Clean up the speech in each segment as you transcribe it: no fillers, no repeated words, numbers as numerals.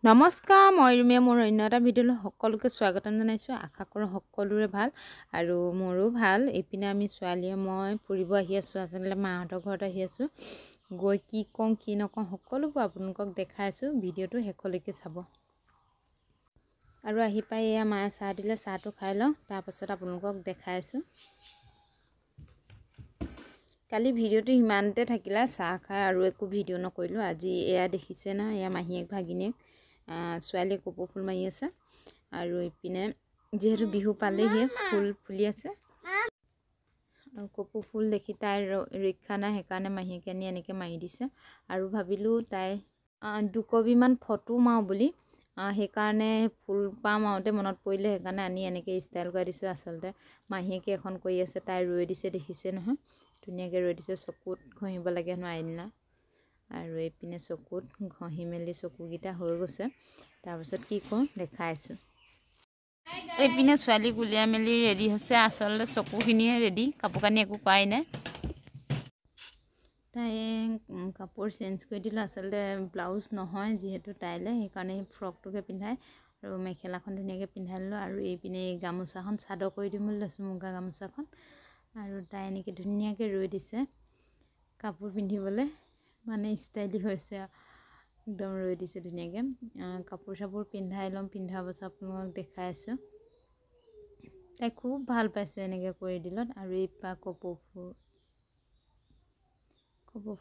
নমস্কাৰ মই ৰুমিয়া মোৰ অন্য এটা ভিডিঅ'লৈ সকলোকে স্বাগতম জনাইছোঁ। আশা কৰোঁ সকলোৰে ভাল আৰু মোৰো ভাল। এইপিনে আমি ছোৱালীয়ে মই ফুৰিব আহি আছোঁ, আচলতে মাহঁতৰ ঘৰত আহি আছোঁ। গৈ কি কওঁ কি নকওঁ সকলোবোৰ আপোনালোকক দেখাই আছোঁ, ভিডিঅ'টো শেষলৈকে চাব। আৰু আহি পাই এয়া মায়ে চাহ দিলে, চাহটো খাই লওঁ, তাৰপাছত আপোনালোকক দেখাই আছোঁ। কালি ভিডিঅ'টো ইমানতে থাকিলে, চাহ খাই আৰু একো ভিডিঅ' নকৰিলোঁ। আজি এয়া দেখিছে না, এয়া মাহীয়েক ভাগিনীয়েক ছোৱালীয়ে কপৌ ফুল মাৰি আছে। আৰু ইপিনে যিহেতু বিহু পালেহি ফুল ফুলি আছে আৰু কপৌ ফুল দেখি তাইৰ ৰক্ষা নাই, সেইকাৰণে মাহীয়েকে আনি এনেকৈ মাৰি দিছে। আৰু ভাবিলোঁ তাই দুকবিমান ফটো মাৰোঁ বুলি, সেইকাৰণে ফুলপাহ মাৰোঁতে মনত পৰিলে, সেইকাৰণে আনি এনেকৈ ষ্টাইল কৰি দিছোঁ। আচলতে মাহীয়েকে এখন কৰি আছে, তাই ৰৈ দিছে, দেখিছে নহয় ধুনীয়াকৈ ৰৈ দিছে। চকুত ঘঁহিব লাগে হেনো আইলিনা, আৰু এইপিনে চকুত ঘঁহি মেলি চকুকেইটা হৈ গৈছে। তাৰপিছত কি কৰোঁ দেখাইছোঁ। এইপিনে ছোৱালীক উলিয়াই মেলি ৰেডি হৈছে, আচলতে চকুখিনিয়ে ৰেডি, কাপোৰ কানি একো কৰাই নাই। তাই কাপোৰ চেঞ্জ কৰি দিলোঁ, আচলতে ব্লাউজ নহয় যিহেতু তাইলৈ, সেইকাৰণে ফ্ৰকটোকে পিন্ধাই আৰু মেখেলাখন ধুনীয়াকৈ পিন্ধাই দিলোঁ। আৰু এইপিনে এই গামোচাখন চাদৰ কৰি দিম বুলি লৈছোঁ, মুগা গামোচাখন। আৰু তাই এনেকৈ ধুনীয়াকৈ ৰৈ দিছে কাপোৰ পিন্ধিবলৈ, মানে ষ্টাইলি হৈছে, একদম ৰৈ দিছে ধুনীয়াকৈ। কাপোৰ চাপোৰ পিন্ধাই ল'ম, পিন্ধাৰ পাছত আপোনালোকক দেখাই আছোঁ। তাই খুব ভাল পাইছে এনেকৈ কৰি দিলত। আৰু এই পা কপৌ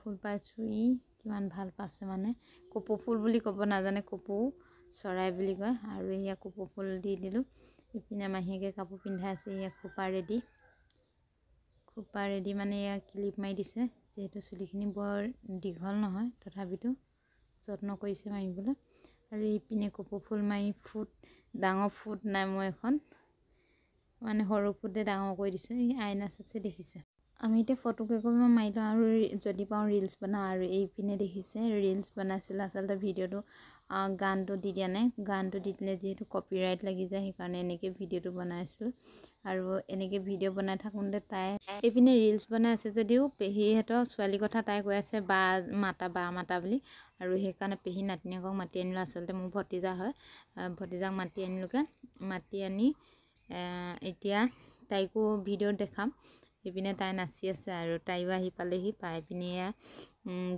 ফুল পাইছোঁ, ই কিমান ভাল পাইছে, মানে কপৌ ফুল বুলি ক'ব নাজানে, কপৌ চৰাই বুলি কয়। আৰু এয়া কপৌ ফুল দি দিলোঁ। ইপিনে মাহীয়েকে কাপোৰ পিন্ধাই আছে, এয়া খোপা ৰেডি মানে এয়া ক্লিপ মাৰি দিছে, যিহেতু চুলিখিনি বৰ দীঘল নহয়, তথাপিতো যত্ন কৰিছে মাৰিবলৈ। আৰু ইপিনে কপৌ ফুল মাৰি ডাঙৰ ফুট নাই, মই এখন মানে সৰু ফুটে ডাঙৰ কৰি দিছোঁ। এই আইনা চাইছে দেখিছে। আমি এতিয়া ফটো কেইকপিমান মাৰি লওঁ আৰু যদি পাওঁ ৰিলচ বনাওঁ। আৰু এইপিনে দেখিছে ৰিলচ বনাইছিলোঁ, আচলতে ভিডিঅ'টো গানটো দি দিয়া নাই, গানটো দি দিলে যিহেতু কপিৰাইট লাগি যায়, সেইকাৰণে এনেকৈ ভিডিঅ'টো বনাইছিলোঁ। আৰু এনেকৈ ভিডিঅ' বনাই থাকোঁতে তাই এইপিনে ৰিলচ বনাই আছে যদিও পেহীহঁতৰ ছোৱালীৰ কথা তাই কৈ আছে, বা মাতা বুলি। আৰু সেইকাৰণে পেহী নাতিনীয়েকক মাতি আনিলোঁ, আচলতে মোৰ ভতিজা হয়, ভতিজাক মাতি আনিলোঁগৈ। মাতি আনি এতিয়া তাইকো ভিডিঅ'ত দেখাম। এইপিনে তাই নাচি আছে আৰু তাইও আহি পালেহি, পাই পিনি এয়া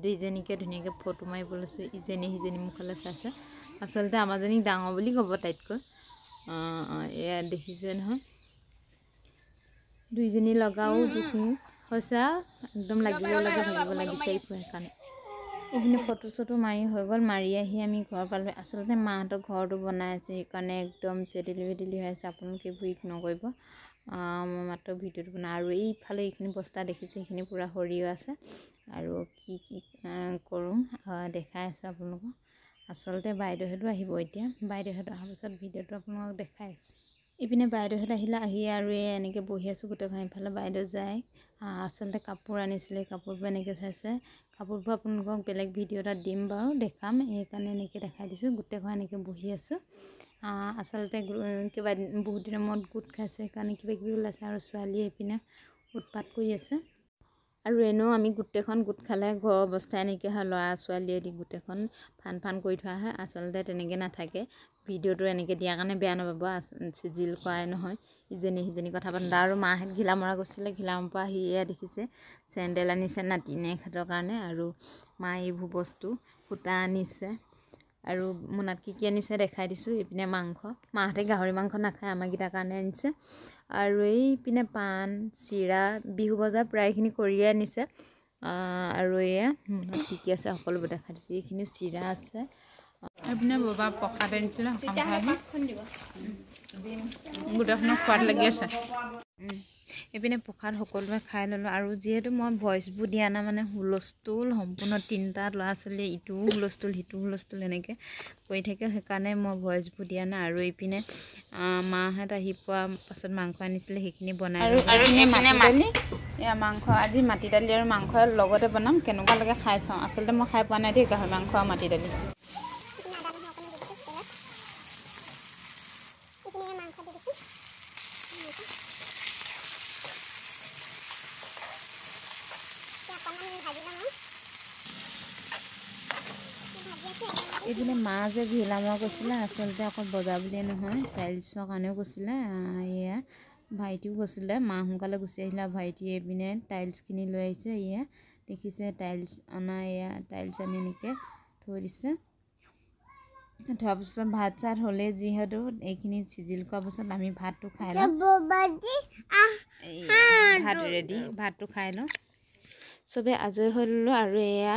দুইজনীকে ধুনীয়াকৈ ফটো মাৰিব লৈছোঁ। ইজনী সিজনী মুখলৈ চাইছে, আচলতে আমাৰজনীক ডাঙৰ বুলি ক'ব তাইতকৈ। এয়া দেখিছে নহয়, দুইজনী লগাও জোখ হৈছে আৰু একদম লাগিব লাগে, ভাগিব লাগে, বিচাৰি ফুৰে সেইকাৰণে। এইপিনে ফটো চটো মাৰি হৈ গ'ল। মাৰি আহি আমি ঘৰ পালোঁ। আচলতে মাহঁতৰ ঘৰটো বনাই আছে, সেইকাৰণে একদম চেদেলি বেদেলি হৈ আছে, আপোনালোকে এইবোৰ ইগনৰ কৰিব। মই মাত্ৰ ভিডিঅ'টো বনাওঁ। আৰু এইফালে এইখিনি বস্তা দেখিছে, সেইখিনি পূৰা সৰিয়হ আছে। আৰু কি কৰোঁ দেখাই আছোঁ আপোনালোকক। আচলতে বাইদেউহঁতো আহিব এতিয়া, বাইদেউহঁত অহাৰ পাছত ভিডিঅ'টো আপোনালোকক দেখাই আছোঁ। ইপিনে বাইদেউহঁত আহিলে, আহি আৰু এনেকৈ বহি আছোঁ গোটেইখন। ইফালে বাইদেউ যায়, আচলতে কাপোৰ আনিছিলে, কাপোৰবোৰ এনেকৈ চাইছে। কাপোৰবোৰ আপোনালোকক বেলেগ ভিডিঅ' এটা দিম বাৰু, দেখাম, সেইকাৰণে এনেকৈ দেখাই দিছোঁ। গোটেইখন এনেকৈ বহি আছোঁ। আচলতে বহুত দিনৰ মূৰত গোট খাইছোঁ, সেইকাৰণে কিবা কিবি ওলাইছে। আৰু ছোৱালীয়ে এইপিনে উৎপাত কৰি আছে। আৰু এনেও আমি গোটেইখন গোট খালে ঘৰৰ অৱস্থাই নাইকিয়া হয়, ল'ৰা ছোৱালীয়েদি গোটেইখন ফান কৰি থোৱা হয়। আচলতে তেনেকৈ নাথাকে, ভিডিঅ'টো এনেকৈ দিয়াৰ কাৰণে বেয়া নাপাব, চিজিল কৰাই নহয়, ইজনী সিজনী কথা পাতোঁ। আৰু মাহঁত ঘিলামৰা গৈছিলে, ঘিলামৰাৰ পৰা আহি এয়া দেখিছে চেণ্ডেল আনিছে নাতিনীয়েকহঁতৰ কাৰণে। আৰু মা এইবোৰ বস্তু সূতা আনিছে, আৰু মোনাত কি আনিছে দেখাই দিছোঁ। এইপিনে মাংস, মাহঁতে গাহৰি মাংস নাখায়, আমাৰকেইটাৰ কাৰণে আনিছে। আৰু এইপিনে পাণ চিৰা, বিহু বজাৰ প্ৰায়খিনি কৰিয়ে আনিছে। আৰু এয়া মোনাত কি আছে সকলোবোৰ দেখাই দিছোঁ। এইখিনি চিৰা আছে। এইপিনে ববা প্ৰসাদ আনিছিলে, গোটেইখনৰ সোৱাদ লাগি আছে। এইপিনে প্ৰসাদ সকলোৱে খাই ল'লোঁ। আৰু যিহেতু মই ভইচবোৰ দিয়া নাই, মানে হুলস্থুল সম্পূৰ্ণ, তিনিটা ল'ৰা ছোৱালীয়ে ইটোও হুলস্থুল সিটোও হুলস্থুল এনেকৈ কৰি থাকে, সেইকাৰণে মই ভইচবোৰ দিয়া নাই। আৰু এইপিনে মাহঁত আহি পোৱা পাছত মাংস আনিছিলে, সেইখিনি বনাই আৰু মাটি দালি, এয়া মাংস, আজি মাটি দালি আৰু মাংস লগতে বনাম। কেনেকুৱা লাগে খাই চাওঁ। আচলতে মই খাই পোৱা নাই দেই, গাহৰি মাংস আৰু মাটি দালি। এইপিনে মা যে ভিলামা কৈছিলে আচলতে অকল বজাৰ বুলিয়ে নহয় টাইলছৰ কাৰণেও কৈছিলে এয়া ভাইটিও কৈছিলে মা সোনকালে গুচি আহিলে ভাইটিয়ে এইপিনে টাইলছ কিনি লৈ আহিছে এয়া দেখিছে টাইলছ অনা এয়া টাইলছ আনি এনেকৈ থৈ দিছে থোৱাৰ পিছত ভাত চাত হ'লে যিহেতু এইখিনি চিজিল কৰাৰ পিছত আমি ভাতটো খাই লওঁ ভাত ৰেডি ভাতটো খাই লওঁ চবে আজৰি হৈ ল'লোঁ আৰু এয়া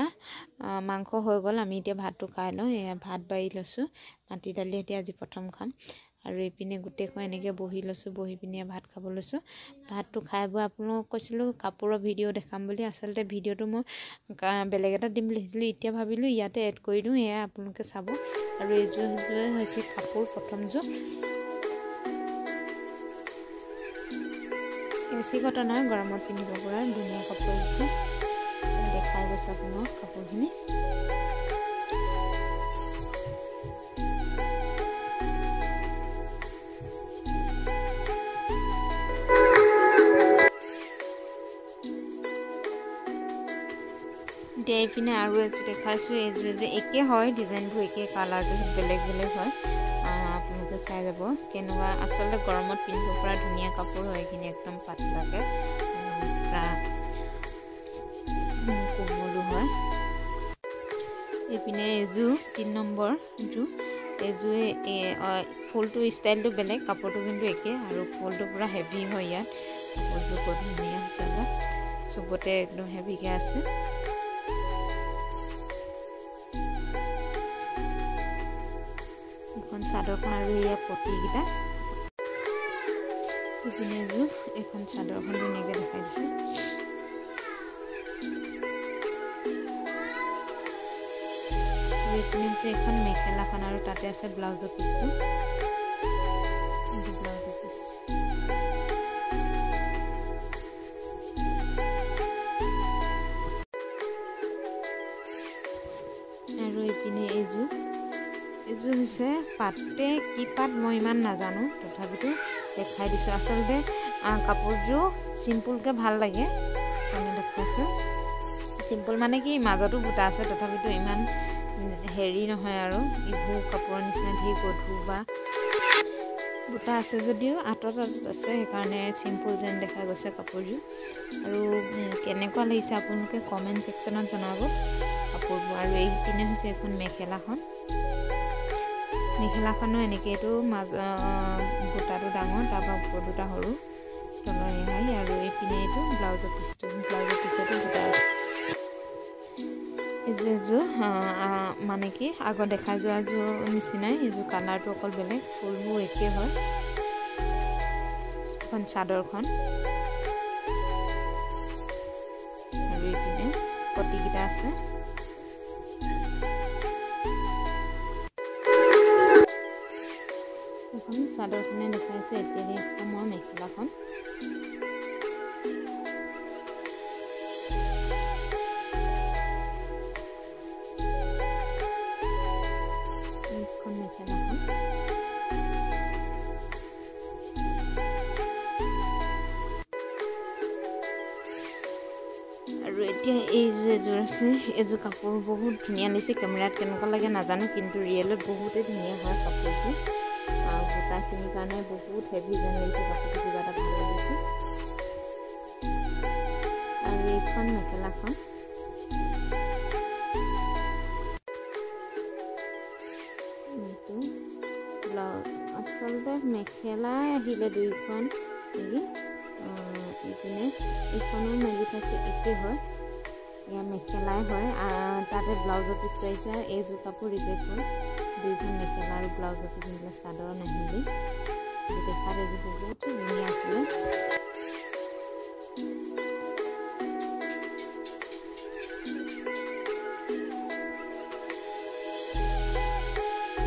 মাংস হৈ গ'ল আমি এতিয়া ভাতটো খাই লওঁ এয়া ভাত বাঢ়ি লৈছোঁ মাটি দালি এতিয়া আজি প্ৰথম খাম আৰু এইপিনে গোটেইখন এনেকৈ বহি লৈছোঁ বহি পিনে ভাত খাব লৈছোঁ ভাতটো খাই বৈ আপোনালোকক কৈছিলোঁ কাপোৰৰ ভিডিঅ' দেখাম বুলি আচলতে ভিডিঅ'টো মই বেলেগ এটা দিম বুলি ভাবিছিলোঁ এতিয়া ভাবিলোঁ ইয়াতে এড কৰি দিওঁ এয়া আপোনালোকে চাব আৰু এইযোৰ হৈছে কাপোৰ প্ৰথমযোৰ বেছি কটন নহয় গৰমত পিন্ধিব পৰা ধুনীয়া কাপোৰ আহিছে দেখাই গৈছোঁ আপোনাক কাপোৰখিনি এতিয়া এইপিনে আৰু এযোৰ দেখাইছোঁ এইযোৰ একে হয় ডিজাইনবোৰ একে কালাৰটো বেলেগ বেলেগ হয় আপোনালোকে চাই যাব কেনেকুৱা আচলতে গৰমত পিন্ধিব পৰা ধুনীয়া কাপোৰ হয় এইখিনি একদম পাতলাকৈ কোমলো হয় এইপিনে এইযোৰ 3 নম্বৰ এইযোৰ ফুলটো ষ্টাইলটো বেলেগ কাপোৰটো কিন্তু একে আৰু ফুলটো পূৰা হেভি হয় ইয়াত কাপোৰযোৰ বৰ ধুনীয়া হৈছে চবতে একদম হেভিকৈ আছে এখন চাদৰখন আৰু ইয়াৰ পটিকেইটা এইপিনে এযোৰ এখন চাদৰখন ধুনীয়াকৈ দেখাই দিছোঁ এইপিনে যে এখন মেখেলাখন আৰু তাতে আছে ব্লাউজৰ পিচটো ব্লাউজৰ পিচ আৰু এইপিনে এইযোৰ হৈছে পাতে কি পাত মই ইমান নাজানো তথাপিতো দেখাই দিছোঁ আচলতে কাপোৰযোৰ চিম্পুলকৈ ভাল লাগে মানে দেখাইছোঁ চিম্পুল মানে কি মাজতো বুটা আছে তথাপিতো ইমান হেৰি নহয় আৰু ইবোৰ কাপোৰৰ নিচিনা ধেৰ গধুৰ বা বুটা আছে যদিও আঁতত আছে সেইকাৰণে চিম্পুল যেন দেখা গৈছে কাপোৰযোৰ আৰু কেনেকুৱা লাগিছে আপোনালোকে কমেণ্ট ছেকশ্যনত জনাব কাপোৰবোৰ আৰু এইপিনে হৈছে এখন মেখেলাখনো এনেকৈতো বুটাটো ডাঙৰ তাৰপৰা ওপৰ দুটা সৰু তলৰ ৰেহাই আৰু এইপিনে এইটো ব্লাউজৰ পিচটো বুটা আছে এইযোৰ মানে কি আগত দেখা যোৱাযোৰ নিচিনাই এইযোৰ কালাৰটো অকল বেলেগ ফুলবোৰ একে হয় এখন চাদৰখন আৰু এইপিনে পটিকেইটা আছে এখন চাদৰখনে দেখাইছোঁ এতিয়া মই মেখেলাখন আৰু এতিয়া এইযোৰ এযোৰ আছে এইযোৰ কাপোৰ বহুত ধুনীয়া লাগিছে কেমেৰাত কেনেকুৱা লাগে নাজানো কিন্তু ৰিয়েলত বহুতেই ধুনীয়া হয় কাপোৰযোৰ বুটাখিনিৰ কাৰণে বহুত হেভি যেন লাগিছে কাপোৰটো কিবা এটা ভাল লাগিছে আৰু এইখন মেখেলাখন আচলতে মেখেলাই আহিলে দুইখন নেকি এইপিনে এইখনো মেলি চাইছোঁ একে হয় এয়া মেখেলাই হয় তাতে ব্লাউজৰ পিচটো আহিছে এইযোৰ কাপোৰ ৰিজেক্ট হ'ল দুইখন মেখেলা আৰু ব্লাউজৰ পিচ পিন্ধিলে চাদৰ নাহিলে দেখাত এইযোৰ বহুত ধুনীয়া আছিলে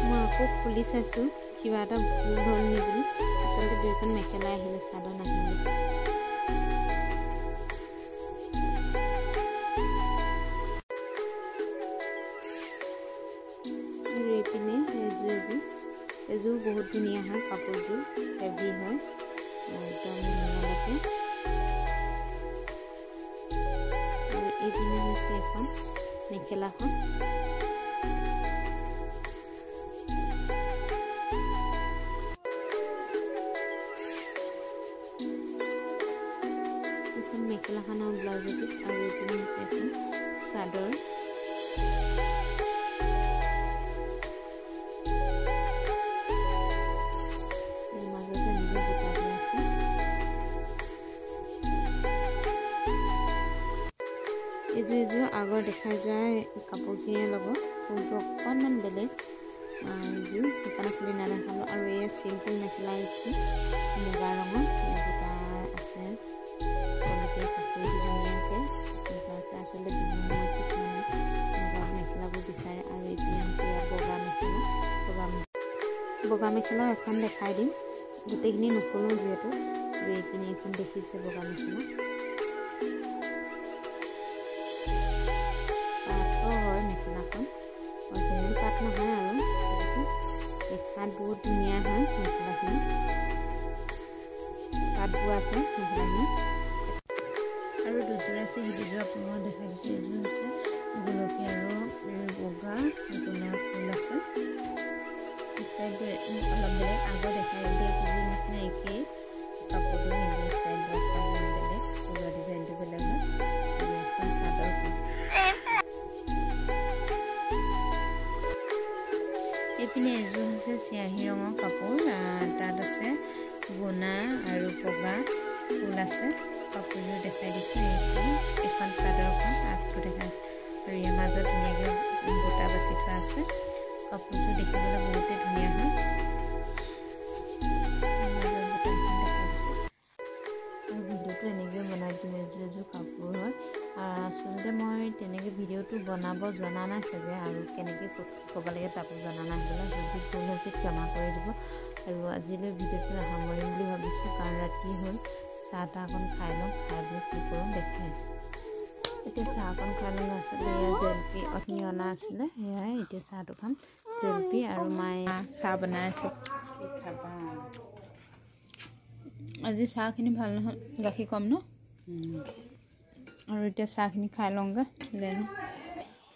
মই আকৌ খুলি চাইছোঁ কিবা এটা ভুল হ'ল নেকি আচলতে দুইখন মেখেলা আহিলে চাদৰ নাহিলে আৰু এইপিনে এইযোৰ বহুত ধুনীয়া হয় কাপোৰযোৰ হেভি হয় একদম ধুনীয়া লাগে আৰু এইপিনে হৈছে এখন মেখেলাখন আগৰ দেখাই যোৱা কাপোৰখিনিৰ লগত ফুলটো অকণমান বেলেগ সেইকাৰণে খুলি নেদেখালোঁ। আৰু এয়া চিম্পুল মেখেলা আহিছে মুগা ৰঙৰ, বুটা আছে গোটেই কাপোৰটো ধুনীয়াকৈ এনেকুৱা আছে। আচলতে মই কিছুমানে মুগা মেখেলাবোৰ বিচাৰে। আৰু এতিয়া বগা মেখেলাও এখন দেখাই দিম, গোটেইখিনি নুখুলোঁ যিহেতু। আৰু এইখিনি এখন দেখিছে বগা মেখেলা, পাটৰ হয় মেখেলাখন, অৰিজিনেল পাট নহয় আৰু দেখাত বহুত ধুনীয়া হয় মেখেলাখিনি, পাট বোৱা আছে মেখেলাখিনি। আৰু দুযোৰ আছে, সেই দুযোৰ আপোনালোকক দেখাই দিছোঁ। এযোৰ হৈছে গোলপীয়া আৰু বগা গুণৰ ফুল আছে, ষ্টাইলটো অলপ বেলেগ। আগৰ দেখাই দিয়ে দুযোৰ নিচিনা একেই, কাপোৰটো নিজৰ ষ্টাইলটো অকণমান বেলেগ, ফুলৰ ডিজাইনটো বেলেগ হয়। আৰু এখন চাদৰখন, এইপিনে এযোৰ হৈছে চিয়াহী ৰঙৰ কাপোৰ, তাত আছে গুণা আৰু বগা ফুল আছে। কাপোৰযোৰ দেখাই দিছোঁ। এখন চাদৰখন আগটো দেখাই, আৰু ইয়াৰ মাজত ধুনীয়াকৈ বুটা বাচি থোৱা আছে। কাপোৰযোৰ দেখিবলৈ বহুতেই ধুনীয়া হয়। আৰু ভিডিঅ'টো এনেকৈ বনাই দিম, এযোৰ কাপোৰ হয়। আচলতে মই তেনেকৈ ভিডিঅ'টো বনাব জনা নাই চাগে, আৰু কেনেকৈ ক'ব লাগে তাকো জনা নাই। যদি ভুল হৈছে ক্ষমা কৰি দিব। আৰু আজিলৈ ভিডিঅ'টো সামৰিম বুলি ভাবিছোঁ, কাৰণ ৰাতি হ'ল। চাহ তাহ অকণ খাই লওঁ, খাই লৈ কি কৰোঁ দেখাইছোঁ। এতিয়া চাহ অকণ খাই লওঁ। আচলতে এয়া জেলেপি অথনি অনা আছিলে, সেয়াই এতিয়া চাহটো খাম। জেলেপি আৰু মায়ে চাহ বনাই আছে। আজি চাহখিনি ভাল নহয়, গাখীৰ কম ন। আৰু এতিয়া চাহখিনি খাই লওঁগৈ।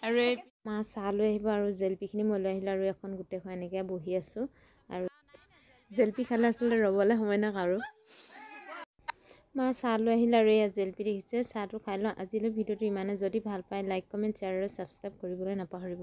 আৰু এই মা চাহ লৈ আহিব, আৰু জেলেপিখিনি মই লৈ আহিলোঁ। আৰু এখন গোটেইখন এনেকৈ বহি আছোঁ। আৰু জেলেপি খালে আচলতে ৰ'বলৈ সময় নাই কাৰো। মা চাহ লৈ আহিলে, আৰু এয়া জেলেপি দেখিছে। চাহটো খাই লওঁ। আজিলৈ ভিডিঅ'টো ইমানে। যদি ভাল পায় লাইক, কমেণ্ট, শ্বেয়াৰ আৰু ছাবস্ক্ৰাইব কৰিবলৈ নাপাহৰিব।